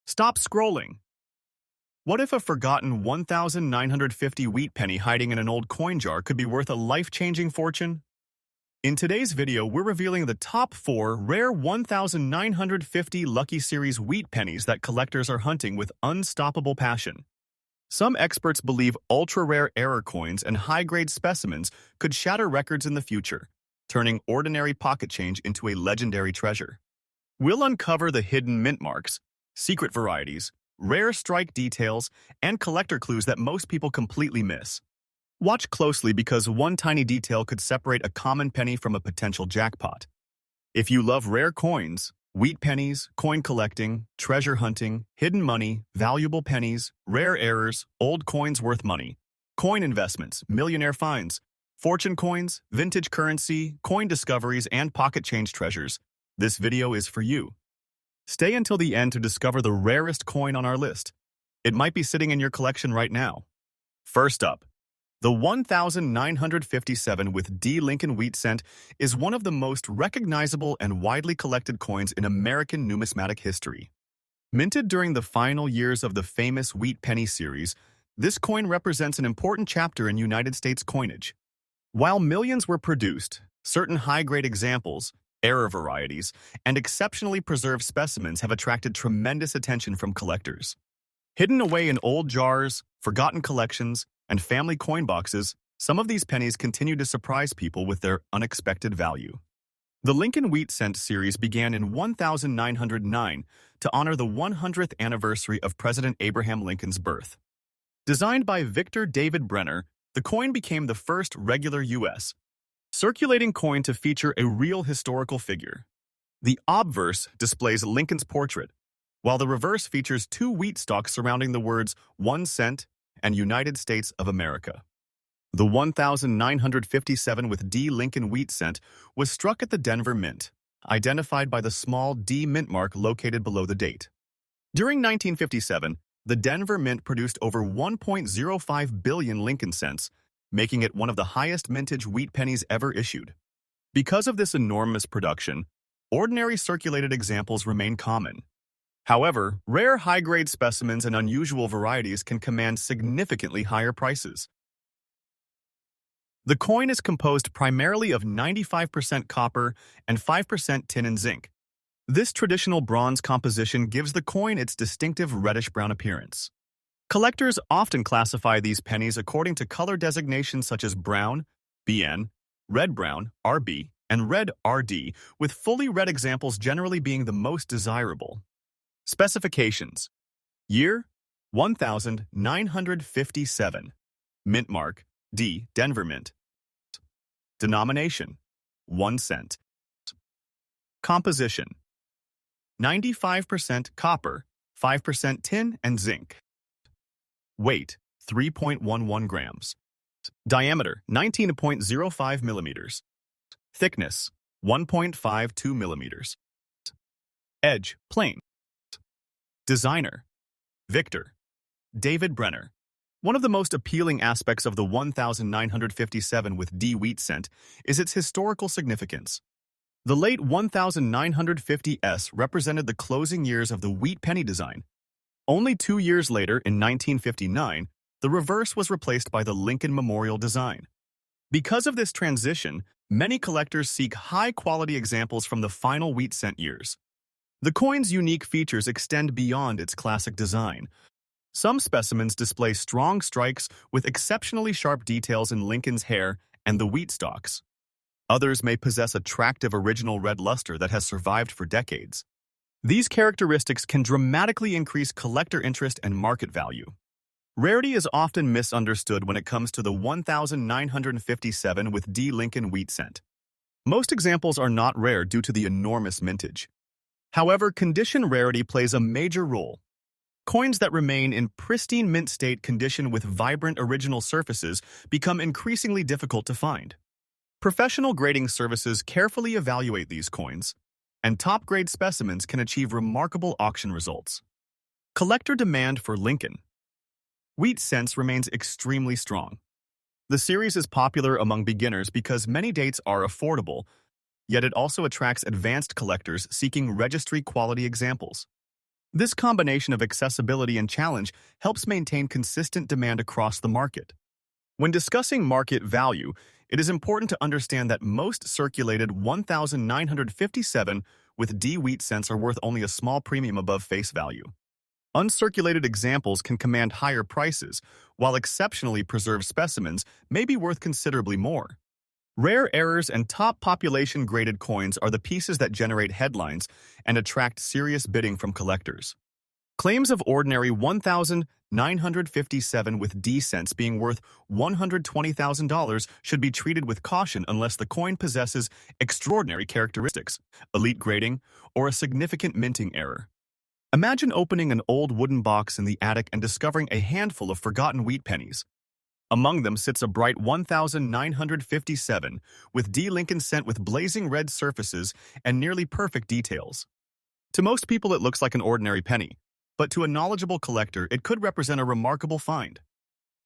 Stop scrolling. What if a forgotten 1,950 wheat penny hiding in an old coin jar could be worth a life-changing fortune? In today's video, we're revealing the top 4 rare 1,950 Lucky Series wheat pennies that collectors are hunting with unstoppable passion. Some experts believe ultra-rare error coins and high-grade specimens could shatter records in the future, turning ordinary pocket change into a legendary treasure. We'll uncover the hidden mint marks, secret varieties, rare strike details, and collector clues that most people completely miss. Watch closely because one tiny detail could separate a common penny from a potential jackpot. If you love rare coins, wheat pennies, coin collecting, treasure hunting, hidden money, valuable pennies, rare errors, old coins worth money, coin investments, millionaire finds, fortune coins, vintage currency, coin discoveries, and pocket change treasures, this video is for you. Stay until the end to discover the rarest coin on our list. It might be sitting in your collection right now. First up, the 1,957 with D. Lincoln wheat cent is one of the most recognizable and widely collected coins in American numismatic history. Minted during the final years of the famous Wheat Penny series, this coin represents an important chapter in United States coinage. While millions were produced, certain high-grade examples, error varieties, and exceptionally preserved specimens have attracted tremendous attention from collectors. Hidden away in old jars, forgotten collections, and family coin boxes, some of these pennies continue to surprise people with their unexpected value. The Lincoln Wheat Cent series began in 1909 to honor the 100th anniversary of President Abraham Lincoln's birth. Designed by Victor David Brenner, the coin became the first regular U.S. circulating coin to feature a real historical figure. The obverse displays Lincoln's portrait, while the reverse features 2 wheat stalks surrounding the words 1 cent and United States of America. The 1,957 with D. Lincoln wheat cent was struck at the Denver Mint, identified by the small D mint mark located below the date. During 1957, the Denver Mint produced over 1.05 billion Lincoln cents, making it one of the highest mintage wheat pennies ever issued. Because of this enormous production, ordinary circulated examples remain common. However, rare high-grade specimens and unusual varieties can command significantly higher prices. The coin is composed primarily of 95% copper and 5% tin and zinc. This traditional bronze composition gives the coin its distinctive reddish-brown appearance. Collectors often classify these pennies according to color designations such as brown, BN, red-brown, RB, and red RD, with fully red examples generally being the most desirable. Specifications: Year: 1957. Mint mark: D. Denver Mint. Denomination: 1 cent. Composition: 95% copper, 5% tin and zinc. Weight: 3.11 grams. Diameter: 19.05 millimeters. Thickness: 1.52 millimeters. Edge: plain. Designer: Victor David Brenner. One of the most appealing aspects of the 1,957 with D wheat cent is its historical significance. The late 1950s represented the closing years of the wheat penny design. Only 2 years later, in 1959, the reverse was replaced by the Lincoln Memorial design. Because of this transition, many collectors seek high-quality examples from the final wheat cent years. The coin's unique features extend beyond its classic design. Some specimens display strong strikes with exceptionally sharp details in Lincoln's hair and the wheat stalks. Others may possess attractive original red luster that has survived for decades. These characteristics can dramatically increase collector interest and market value. Rarity is often misunderstood when it comes to the 1,957 with D. Lincoln wheat cent. Most examples are not rare due to the enormous mintage. However, condition rarity plays a major role. Coins that remain in pristine mint state condition with vibrant original surfaces become increasingly difficult to find. Professional grading services carefully evaluate these coins, and top-grade specimens can achieve remarkable auction results. Collector demand for Lincoln wheat cents remains extremely strong. The series is popular among beginners because many dates are affordable, yet it also attracts advanced collectors seeking registry-quality examples. This combination of accessibility and challenge helps maintain consistent demand across the market. When discussing market value, it is important to understand that most circulated 1,957 with D wheat cents are worth only a small premium above face value. Uncirculated examples can command higher prices, while exceptionally preserved specimens may be worth considerably more. Rare errors and top population-graded coins are the pieces that generate headlines and attract serious bidding from collectors. Claims of ordinary 1,957 with D cents being worth $120,000 should be treated with caution unless the coin possesses extraordinary characteristics, elite grading, or a significant minting error. Imagine opening an old wooden box in the attic and discovering a handful of forgotten wheat pennies. Among them sits a bright 1,957 with D Lincoln cent with blazing red surfaces and nearly perfect details. To most people it looks like an ordinary penny, but to a knowledgeable collector it could represent a remarkable find.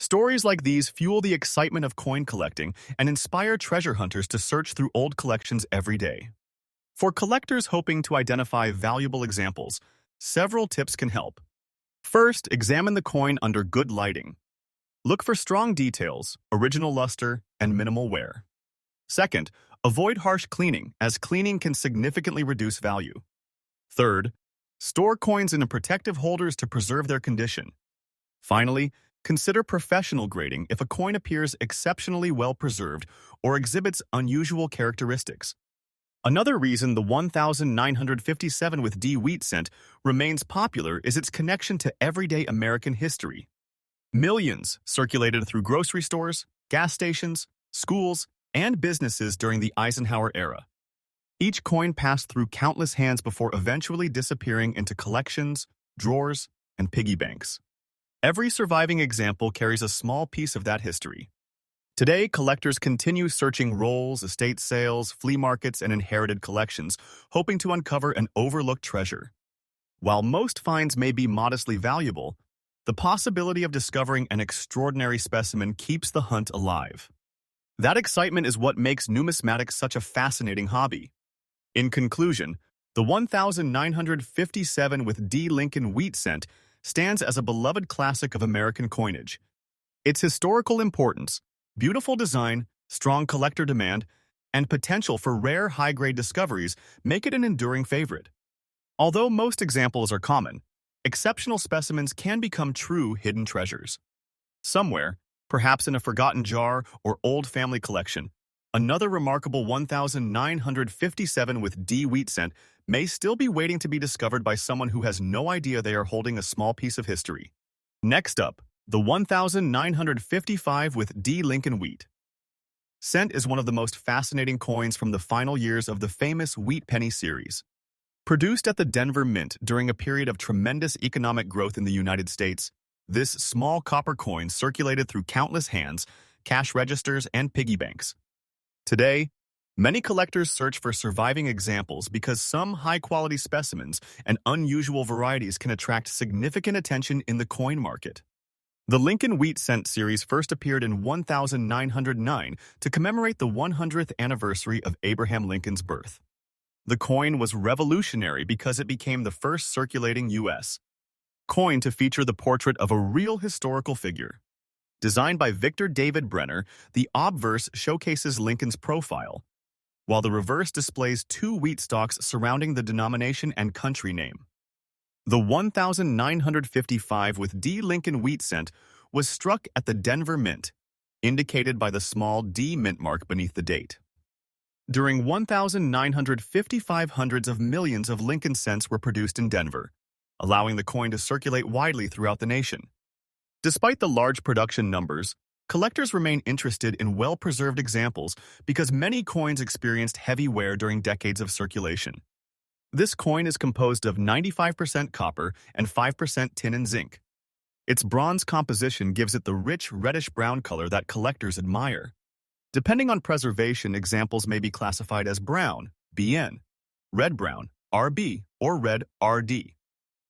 Stories like these fuel the excitement of coin collecting and inspire treasure hunters to search through old collections every day. For collectors hoping to identify valuable examples, several tips can help. First, examine the coin under good lighting. Look for strong details, original luster, and minimal wear. Second, avoid harsh cleaning, as cleaning can significantly reduce value. Third, store coins in protective holders to preserve their condition. Finally, consider professional grading if a coin appears exceptionally well preserved or exhibits unusual characteristics. Another reason the 1,957 with D wheat cent remains popular is its connection to everyday American history. Millions circulated through grocery stores, gas stations, schools, and businesses during the Eisenhower era. Each coin passed through countless hands before eventually disappearing into collections, drawers, and piggy banks. Every surviving example carries a small piece of that history. Today, collectors continue searching rolls, estate sales, flea markets, and inherited collections, hoping to uncover an overlooked treasure. While most finds may be modestly valuable, the possibility of discovering an extraordinary specimen keeps the hunt alive. That excitement is what makes numismatics such a fascinating hobby. In conclusion, the 1,957 with D Lincoln wheat cent stands as a beloved classic of American coinage. Its historical importance, beautiful design, strong collector demand, and potential for rare high-grade discoveries make it an enduring favorite. Although most examples are common, exceptional specimens can become true hidden treasures. Somewhere, perhaps in a forgotten jar or old family collection, another remarkable 1,957 with D wheat cent may still be waiting to be discovered by someone who has no idea they are holding a small piece of history. Next up, the 1,955 with D Lincoln wheat cent is one of the most fascinating coins from the final years of the famous Wheat Penny series. Produced at the Denver Mint during a period of tremendous economic growth in the United States, this small copper coin circulated through countless hands, cash registers, and piggy banks. Today, many collectors search for surviving examples because some high-quality specimens and unusual varieties can attract significant attention in the coin market. The Lincoln Wheat Cent series first appeared in 1909 to commemorate the 100th anniversary of Abraham Lincoln's birth. The coin was revolutionary because it became the first circulating U.S. coin to feature the portrait of a real historical figure. Designed by Victor David Brenner, the obverse showcases Lincoln's profile, while the reverse displays two wheat stalks surrounding the denomination and country name. The 1,955 with D Lincoln wheat cent was struck at the Denver Mint, indicated by the small D mint mark beneath the date. During 1,955 hundreds of millions of Lincoln cents were produced in Denver, allowing the coin to circulate widely throughout the nation. Despite the large production numbers, collectors remain interested in well-preserved examples because many coins experienced heavy wear during decades of circulation. This coin is composed of 95% copper and 5% tin and zinc. Its bronze composition gives it the rich reddish-brown color that collectors admire. Depending on preservation, examples may be classified as brown, BN, red-brown, RB, or red, RD.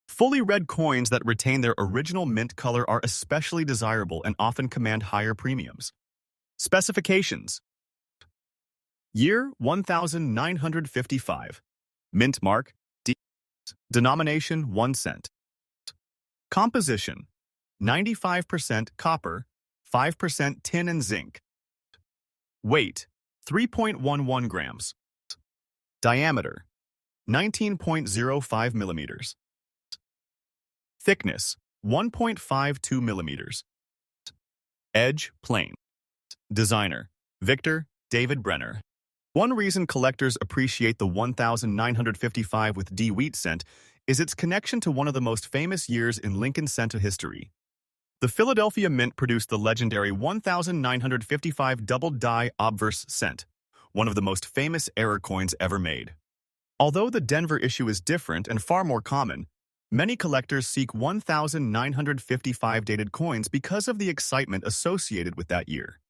Fully red coins that retain their original mint color are especially desirable and often command higher premiums. Specifications: Year 1955. Mint mark D. Denomination 1 cent. Composition 95% copper, 5% tin and zinc. Weight 3.11 grams. Diameter 19.05 millimeters. Thickness 1.52 millimeters. Edge plain. Designer Victor David Brenner. One reason collectors appreciate the 1955 with D wheat cent is its connection to one of the most famous years in Lincoln cent history. The Philadelphia Mint produced the legendary 1955 double-die obverse cent, one of the most famous error coins ever made. Although the Denver issue is different and far more common, many collectors seek 1955 dated coins because of the excitement associated with that year.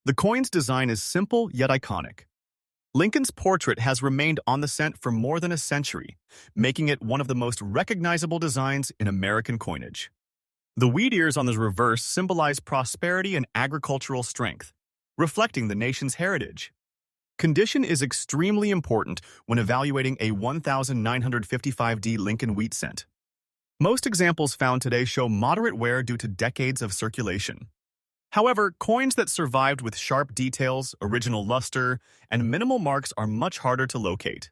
The coin's design is simple yet iconic. Lincoln's portrait has remained on the cent for more than a century, making it one of the most recognizable designs in American coinage. The wheat ears on the reverse symbolize prosperity and agricultural strength, reflecting the nation's heritage. Condition is extremely important when evaluating a 1955D Lincoln wheat cent. Most examples found today show moderate wear due to decades of circulation. However, coins that survived with sharp details, original luster, and minimal marks are much harder to locate.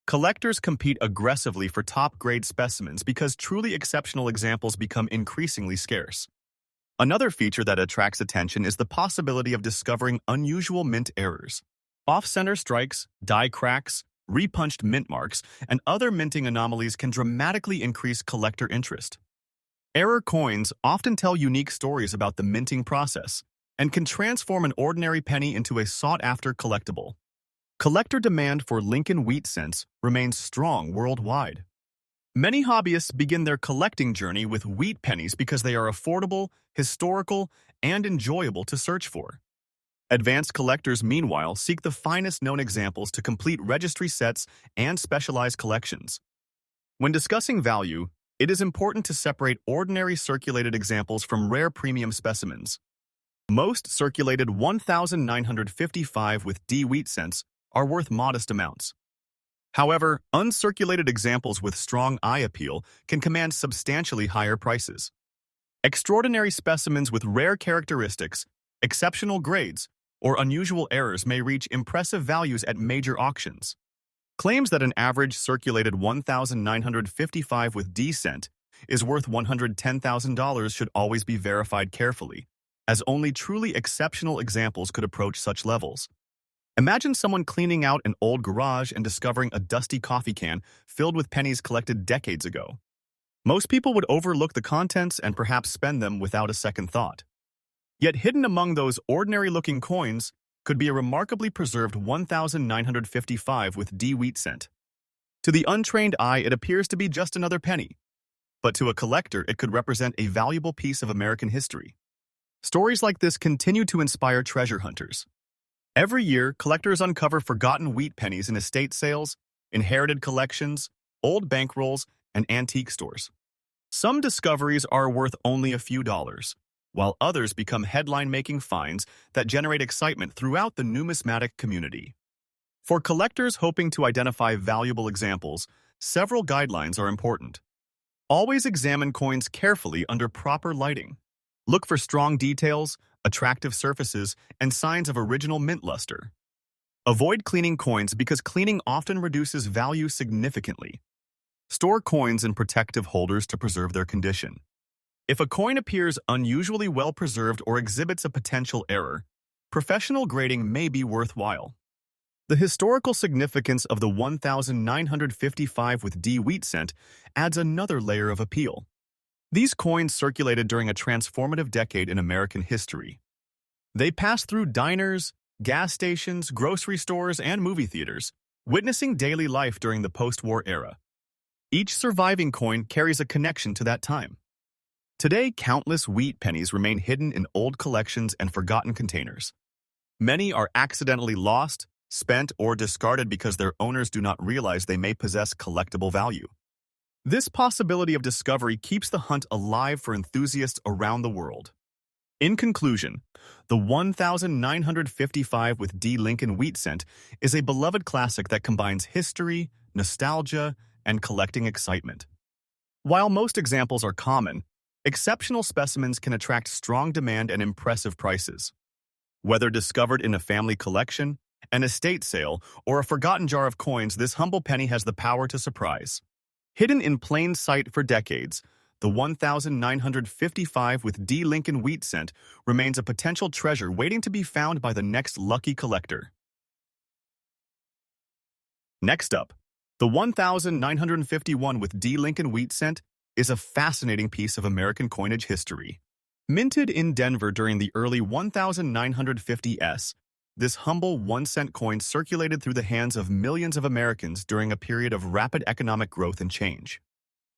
Collectors compete aggressively for top-grade specimens because truly exceptional examples become increasingly scarce. Another feature that attracts attention is the possibility of discovering unusual mint errors. Off-center strikes, die cracks, repunched mint marks, and other minting anomalies can dramatically increase collector interest. Error coins often tell unique stories about the minting process and can transform an ordinary penny into a sought-after collectible. Collector demand for Lincoln wheat cents remains strong worldwide. Many hobbyists begin their collecting journey with wheat pennies because they are affordable, historical, and enjoyable to search for. Advanced collectors, meanwhile, seek the finest known examples to complete registry sets and specialized collections. When discussing value, it is important to separate ordinary circulated examples from rare premium specimens. Most circulated 1955 with D wheat cents are worth modest amounts. However, uncirculated examples with strong eye appeal can command substantially higher prices. Extraordinary specimens with rare characteristics, exceptional grades, or unusual errors may reach impressive values at major auctions. Claims that an average circulated 1955 with D cent is worth $110,000 should always be verified carefully, as only truly exceptional examples could approach such levels. Imagine someone cleaning out an old garage and discovering a dusty coffee can filled with pennies collected decades ago. Most people would overlook the contents and perhaps spend them without a second thought. Yet hidden among those ordinary-looking coins could be a remarkably preserved 1955 with D wheat cent. To the untrained eye, it appears to be just another penny, but to a collector, it could represent a valuable piece of American history. Stories like this continue to inspire treasure hunters. Every year, collectors uncover forgotten wheat pennies in estate sales, inherited collections, old bankrolls, and antique stores. Some discoveries are worth only a few dollars, while others become headline-making finds that generate excitement throughout the numismatic community. For collectors hoping to identify valuable examples, several guidelines are important. Always examine coins carefully under proper lighting. Look for strong details, attractive surfaces, and signs of original mint luster. Avoid cleaning coins because cleaning often reduces value significantly. Store coins in protective holders to preserve their condition. If a coin appears unusually well preserved or exhibits a potential error, professional grading may be worthwhile. The historical significance of the 1955 with D wheat cent adds another layer of appeal. These coins circulated during a transformative decade in American history. They passed through diners, gas stations, grocery stores, and movie theaters, witnessing daily life during the post-war era. Each surviving coin carries a connection to that time. Today, countless wheat pennies remain hidden in old collections and forgotten containers. Many are accidentally lost, spent, or discarded because their owners do not realize they may possess collectible value. This possibility of discovery keeps the hunt alive for enthusiasts around the world. In conclusion, the 1955 with D Lincoln wheat cent is a beloved classic that combines history, nostalgia, and collecting excitement. While most examples are common, exceptional specimens can attract strong demand and impressive prices. Whether discovered in a family collection, an estate sale, or a forgotten jar of coins, this humble penny has the power to surprise. Hidden in plain sight for decades, the 1955 with D. Lincoln wheat cent remains a potential treasure waiting to be found by the next lucky collector. Next up, the 1951 with D. Lincoln wheat cent is a fascinating piece of American coinage history. Minted in Denver during the early 1950s, this humble 1-cent coin circulated through the hands of millions of Americans during a period of rapid economic growth and change.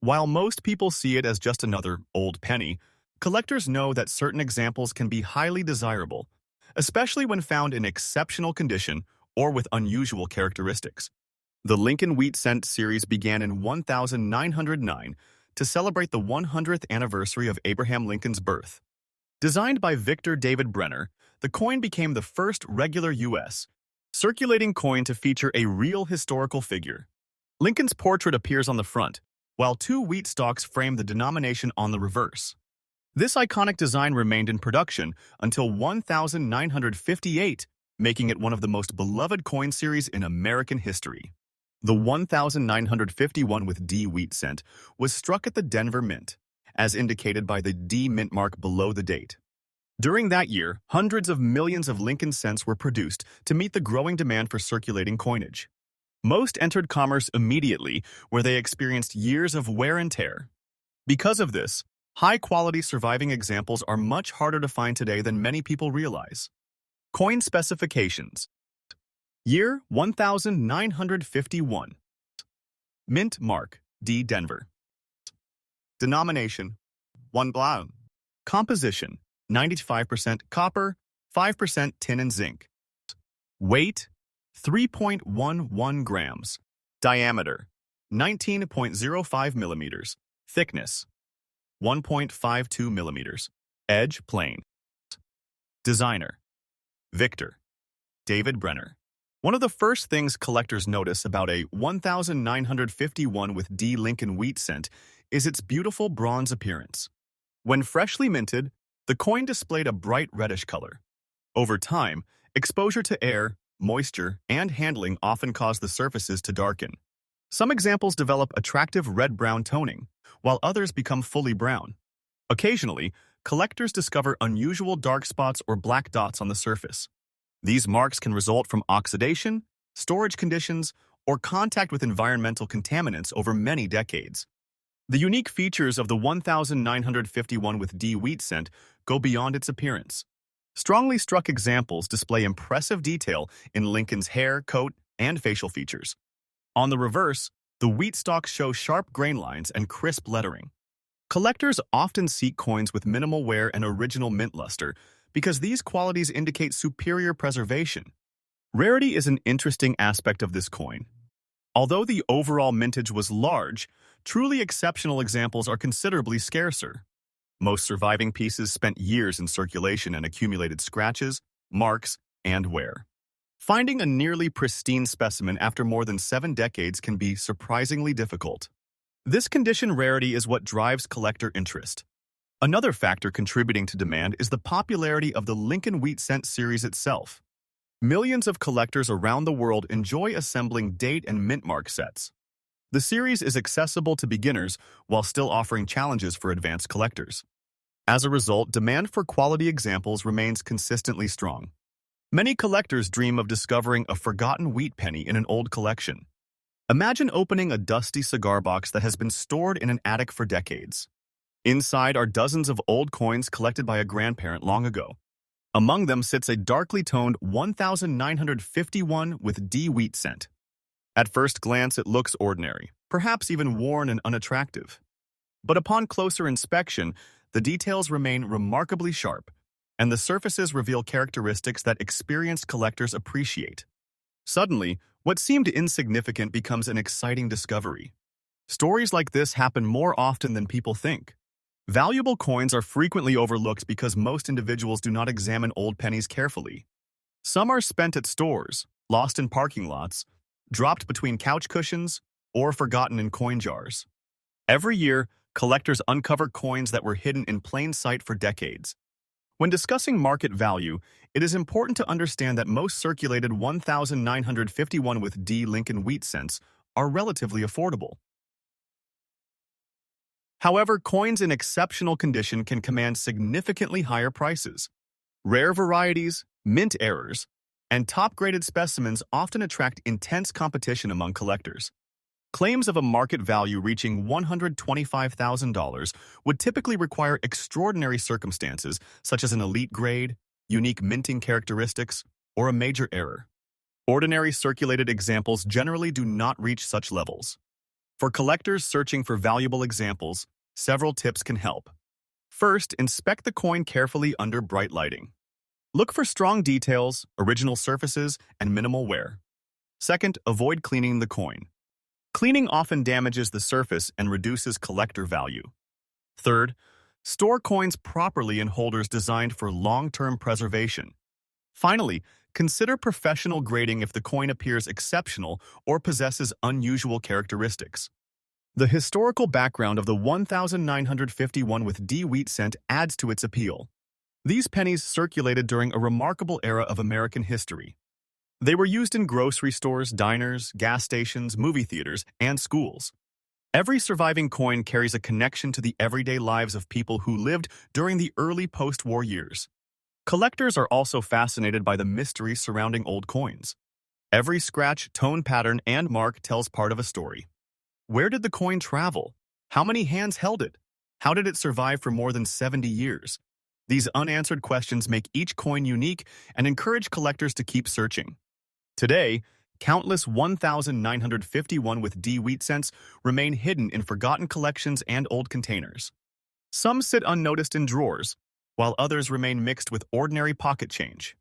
While most people see it as just another old penny, collectors know that certain examples can be highly desirable, especially when found in exceptional condition or with unusual characteristics. The Lincoln Wheat Cent series began in 1909 to celebrate the 100th anniversary of Abraham Lincoln's birth. Designed by Victor David Brenner, the coin became the first regular U.S. circulating coin to feature a real historical figure. Lincoln's portrait appears on the front, while 2 wheat stalks frame the denomination on the reverse. This iconic design remained in production until 1958, making it one of the most beloved coin series in American history. The 1951 with D wheat cent was struck at the Denver Mint, as indicated by the D mint mark below the date. During that year, hundreds of millions of Lincoln cents were produced to meet the growing demand for circulating coinage. Most entered commerce immediately, where they experienced years of wear and tear. Because of this, high-quality surviving examples are much harder to find today than many people realize. Coin specifications. Year 1951. Mint mark, D Denver. Denomination, 1 blau. Composition, 95% copper, 5% tin and zinc. Weight, 3.11 grams. Diameter, 19.05 millimeters. Thickness, 1.52 millimeters. Edge plain. Designer, Victor David Brenner. One of the first things collectors notice about a 1951 with D. Lincoln wheat cent is its beautiful bronze appearance. When freshly minted, the coin displayed a bright reddish color. Over time, exposure to air, moisture, and handling often cause the surfaces to darken. Some examples develop attractive red-brown toning, while others become fully brown. Occasionally, collectors discover unusual dark spots or black dots on the surface. These marks can result from oxidation, storage conditions, or contact with environmental contaminants over many decades. The unique features of the 1951 with D wheat cent go beyond its appearance. Strongly struck examples display impressive detail in Lincoln's hair, coat, and facial features. On the reverse, the wheat stalks show sharp grain lines and crisp lettering. Collectors often seek coins with minimal wear and original mint luster because these qualities indicate superior preservation. Rarity is an interesting aspect of this coin. Although the overall mintage was large, truly exceptional examples are considerably scarcer. Most surviving pieces spent years in circulation and accumulated scratches, marks, and wear. Finding a nearly pristine specimen after more than 7 decades can be surprisingly difficult. This condition rarity is what drives collector interest. Another factor contributing to demand is the popularity of the Lincoln Wheat Cent series itself. Millions of collectors around the world enjoy assembling date and mint mark sets. The series is accessible to beginners while still offering challenges for advanced collectors. As a result, demand for quality examples remains consistently strong. Many collectors dream of discovering a forgotten wheat penny in an old collection. Imagine opening a dusty cigar box that has been stored in an attic for decades. Inside are dozens of old coins collected by a grandparent long ago. Among them sits a darkly toned 1951 with D wheat cent. At first glance, it looks ordinary, perhaps even worn and unattractive. But upon closer inspection, the details remain remarkably sharp, and the surfaces reveal characteristics that experienced collectors appreciate. Suddenly, what seemed insignificant becomes an exciting discovery. Stories like this happen more often than people think. Valuable coins are frequently overlooked because most individuals do not examine old pennies carefully. Some are spent at stores, lost in parking lots, dropped between couch cushions, or forgotten in coin jars. Every year, collectors uncover coins that were hidden in plain sight for decades. When discussing market value, it is important to understand that most circulated 1,951 with D Lincoln wheat cents are relatively affordable. However, coins in exceptional condition can command significantly higher prices. Rare varieties, mint errors, and top-graded specimens often attract intense competition among collectors. Claims of a market value reaching $125,000 would typically require extraordinary circumstances, such as an elite grade, unique minting characteristics, or a major error. Ordinary circulated examples generally do not reach such levels. For collectors searching for valuable examples, several tips can help. First, inspect the coin carefully under bright lighting. Look for strong details, original surfaces, and minimal wear. Second, avoid cleaning the coin. Cleaning often damages the surface and reduces collector value. Third, store coins properly in holders designed for long-term preservation. Finally, consider professional grading if the coin appears exceptional or possesses unusual characteristics. The historical background of the 1,951 with D wheat cent adds to its appeal. These pennies circulated during a remarkable era of American history. They were used in grocery stores, diners, gas stations, movie theaters, and schools. Every surviving coin carries a connection to the everyday lives of people who lived during the early post-war years. Collectors are also fascinated by the mystery surrounding old coins. Every scratch, tone pattern, and mark tells part of a story. Where did the coin travel? How many hands held it? How did it survive for more than 70 years? These unanswered questions make each coin unique and encourage collectors to keep searching. Today, countless 1,951 with D wheat cents remain hidden in forgotten collections and old containers. Some sit unnoticed in drawers, while others remain mixed with ordinary pocket change.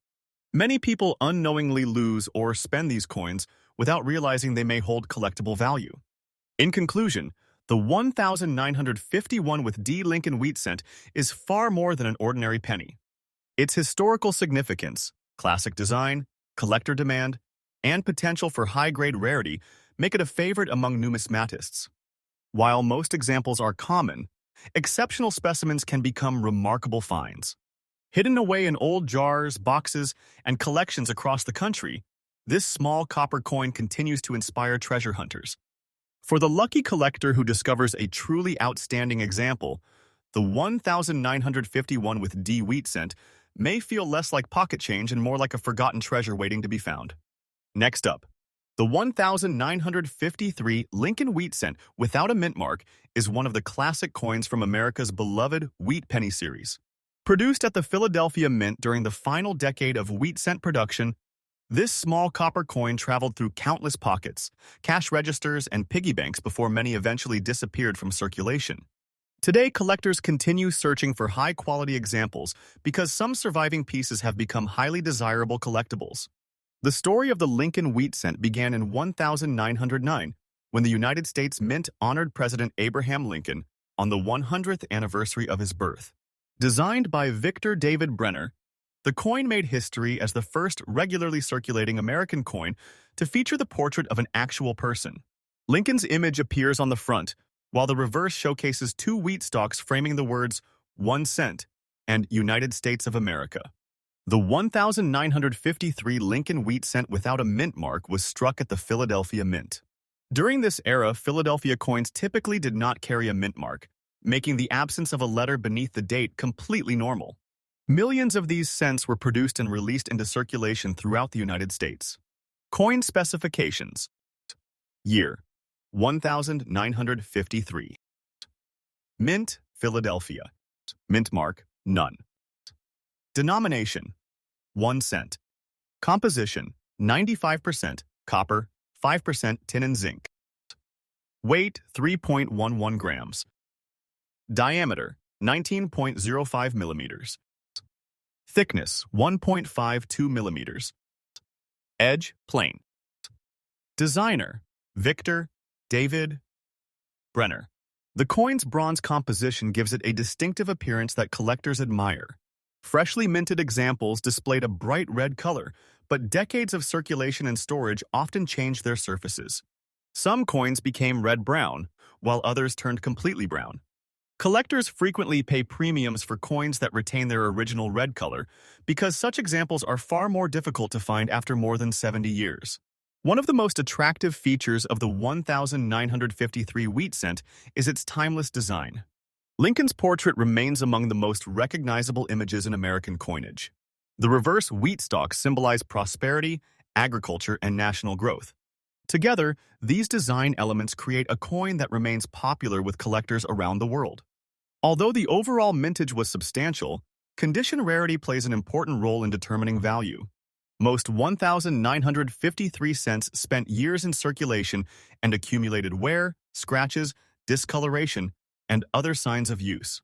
Many people unknowingly lose or spend these coins without realizing they may hold collectible value. In conclusion, the 1,951 with D Lincoln wheat cent is far more than an ordinary penny. Its historical significance, classic design, collector demand, and potential for high-grade rarity make it a favorite among numismatists. While most examples are common, exceptional specimens can become remarkable finds. Hidden away in old jars, boxes, and collections across the country, this small copper coin continues to inspire treasure hunters. For the lucky collector who discovers a truly outstanding example, the 1,951 with D wheat cent may feel less like pocket change and more like a forgotten treasure waiting to be found. Next up, the 1,953 Lincoln wheat cent without a mint mark is one of the classic coins from America's beloved Wheat Penny series. Produced at the Philadelphia Mint during the final decade of wheat cent production, this small copper coin traveled through countless pockets, cash registers, and piggy banks before many eventually disappeared from circulation. Today, collectors continue searching for high-quality examples because some surviving pieces have become highly desirable collectibles. The story of the Lincoln wheat cent began in 1909, when the United States Mint honored President Abraham Lincoln on the 100th anniversary of his birth. Designed by Victor David Brenner, the coin made history as the first regularly circulating American coin to feature the portrait of an actual person. Lincoln's image appears on the front, while the reverse showcases two wheat stalks framing the words 1 cent and United States of America. The 1,953 Lincoln wheat cent without a mint mark was struck at the Philadelphia Mint. During this era, Philadelphia coins typically did not carry a mint mark, making the absence of a letter beneath the date completely normal. Millions of these cents were produced and released into circulation throughout the United States. Coin specifications. Year: 1953. Mint, Philadelphia. Mint mark, none. Denomination: 1 cent. Composition: 95% copper, 5% tin and zinc. Weight: 3.11 grams. Diameter: 19.05 millimeters. Thickness: 1.52 millimeters. Edge: plain. Designer: Victor David Brenner. The coin's bronze composition gives it a distinctive appearance that collectors admire. Freshly minted examples displayed a bright red color, but decades of circulation and storage often change their surfaces. Some coins became red-brown, while others turned completely brown. Collectors frequently pay premiums for coins that retain their original red color because such examples are far more difficult to find after more than 70 years. One of the most attractive features of the 1953 wheat cent is its timeless design. Lincoln's portrait remains among the most recognizable images in American coinage. The reverse wheat stalks symbolize prosperity, agriculture, and national growth. Together, these design elements create a coin that remains popular with collectors around the world. Although the overall mintage was substantial, condition rarity plays an important role in determining value. Most 1,953 cents spent years in circulation and accumulated wear, scratches, discoloration, and other signs of use.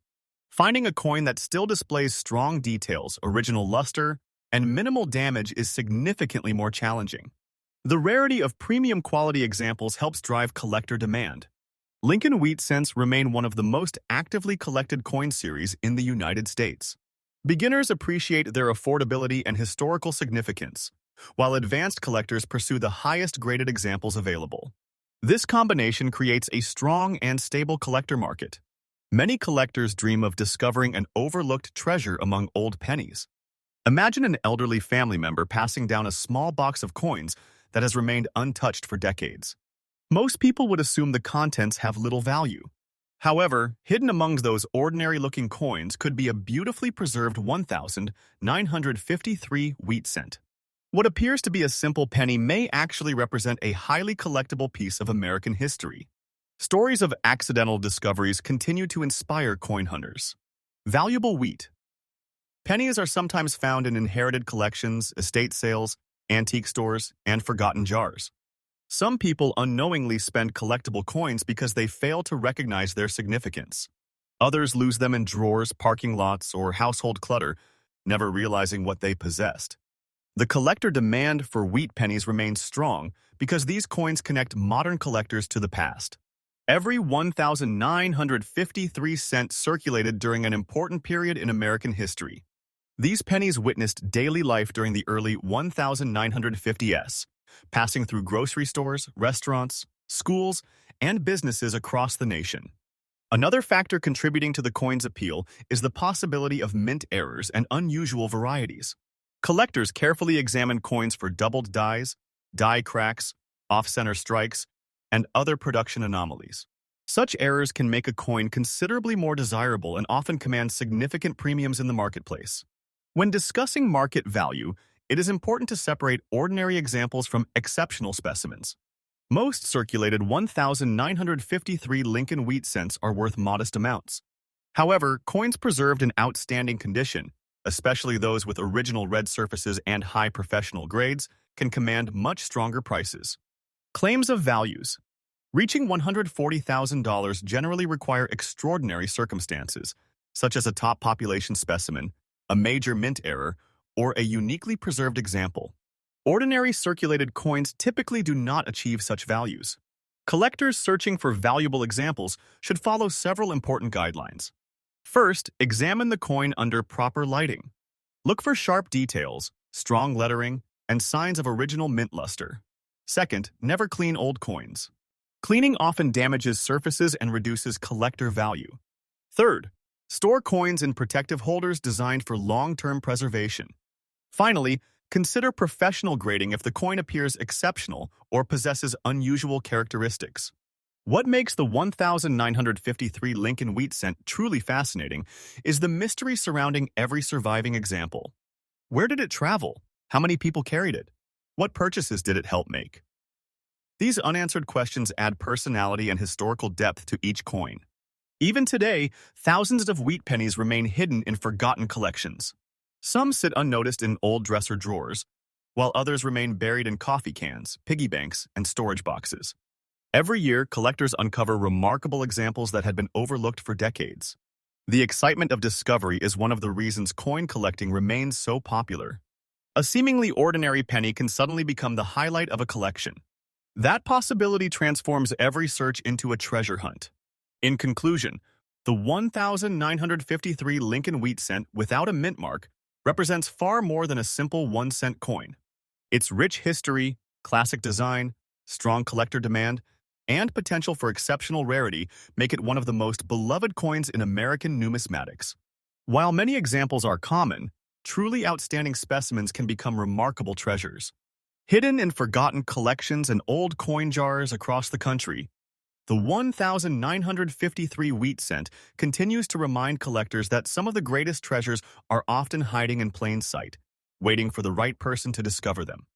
Finding a coin that still displays strong details, original luster, and minimal damage is significantly more challenging. The rarity of premium quality examples helps drive collector demand. Lincoln wheat cents remain one of the most actively collected coin series in the United States. Beginners appreciate their affordability and historical significance, while advanced collectors pursue the highest graded examples available. This combination creates a strong and stable collector market. Many collectors dream of discovering an overlooked treasure among old pennies. Imagine an elderly family member passing down a small box of coins that has remained untouched for decades. Most people would assume the contents have little value. However, hidden among those ordinary-looking coins could be a beautifully preserved 1953 wheat cent. What appears to be a simple penny may actually represent a highly collectible piece of American history. Stories of accidental discoveries continue to inspire coin hunters. Valuable wheat. Pennies are sometimes found in inherited collections, estate sales, antique stores, and forgotten jars. Some people unknowingly spend collectible coins because they fail to recognize their significance. Others lose them in drawers, parking lots, or household clutter, never realizing what they possessed. The collector demand for wheat pennies remains strong because these coins connect modern collectors to the past. Every 1,953 cents circulated during an important period in American history. These pennies witnessed daily life during the early 1950s, passing through grocery stores, restaurants, schools, and businesses across the nation. Another factor contributing to the coin's appeal is the possibility of mint errors and unusual varieties. Collectors carefully examine coins for doubled dies, die cracks, off-center strikes, and other production anomalies. Such errors can make a coin considerably more desirable and often command significant premiums in the marketplace. When discussing market value, it is important to separate ordinary examples from exceptional specimens. Most circulated 1,953 Lincoln wheat cents are worth modest amounts. However, coins preserved in outstanding condition, especially those with original red surfaces and high professional grades, can command much stronger prices. Claims of values. Reaching $140,000 generally require extraordinary circumstances, such as a top population specimen, a major mint error, or a uniquely preserved example. Ordinary circulated coins typically do not achieve such values. Collectors searching for valuable examples should follow several important guidelines. First, examine the coin under proper lighting. Look for sharp details, strong lettering, and signs of original mint luster. Second, never clean old coins. Cleaning often damages surfaces and reduces collector value. Third, store coins in protective holders designed for long-term preservation. Finally, consider professional grading if the coin appears exceptional or possesses unusual characteristics. What makes the 1953 Lincoln wheat cent truly fascinating is the mystery surrounding every surviving example. Where did it travel? How many people carried it? What purchases did it help make? These unanswered questions add personality and historical depth to each coin. Even today, thousands of wheat pennies remain hidden in forgotten collections. Some sit unnoticed in old dresser drawers, while others remain buried in coffee cans, piggy banks, and storage boxes. Every year, collectors uncover remarkable examples that had been overlooked for decades. The excitement of discovery is one of the reasons coin collecting remains so popular. A seemingly ordinary penny can suddenly become the highlight of a collection. That possibility transforms every search into a treasure hunt. In conclusion, the 1953 Lincoln wheat cent without a mint mark represents far more than a simple 1-cent coin. Its rich history, classic design, strong collector demand, and potential for exceptional rarity make it one of the most beloved coins in American numismatics. While many examples are common, truly outstanding specimens can become remarkable treasures. Hidden in forgotten collections and old coin jars across the country, the 1953 wheat cent continues to remind collectors that some of the greatest treasures are often hiding in plain sight, waiting for the right person to discover them.